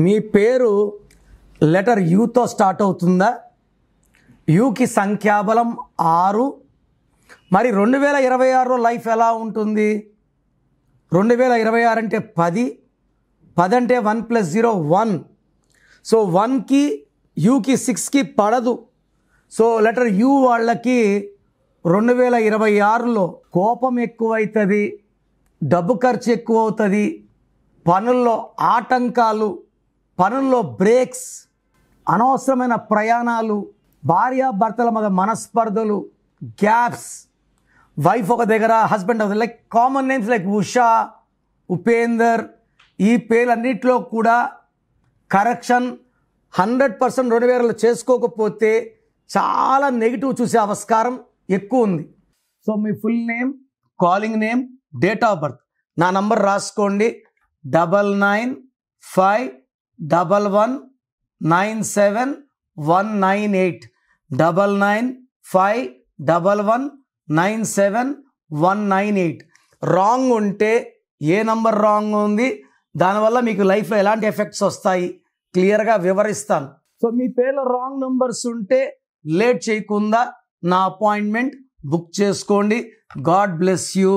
మీ పేరు letter యూతో start అవుతుందా? యూకి సంఖ్యాబలం 6. మరి 2026లో లైఫ్ ఎలా ఉంటుంది? 2026 అంటే 10. 10 అంటే 1 + 0 1. సో 1కి యూకి 6కి పడదు. సో లెటర్ యూ వాళ్ళకి 2026లో కోపం ఎక్కువవుతుంది, డబ్బు ఖర్చు ఎక్కువ అవుతుంది, పనుల్లో ఆటంకాలు, పనుల్లో బ్రేక్స్, అనవసరమైన ప్రయాణాలు, భార్యాభర్తల మధ్య మనస్పర్ధలు, గ్యాప్స్, వైఫ్ ఒక దగ్గర, హస్బెండ్ ఒక దగ్గర, like common names like Usha, Upender, ఈ పేర్లన్నింటిలో కూడా కరెక్షన్ 100% 2026లో చేసుకోకపోతే చాలా నెగిటివ్ చూసే ఆస్కారం ఎక్కువ ఉంది. So me full name, calling name, date of birth, నా నంబర్ రాసుకోండి 9951197198 9951197198. రాంగ్ ఉంటే ఏ నంబర్ రాంగ్ ఉంది, దానివల్ల మీకు లైఫ్లో ఎలాంటి ఎఫెక్ట్స్ వస్తాయి క్లియర్గా వివరిస్తాను. సో మీ పేర్లో రాంగ్ నంబర్స్ ఉంటే లేట్ చేయకుండా నా అపాయింట్మెంట్ బుక్ చేసుకోండి. God bless you.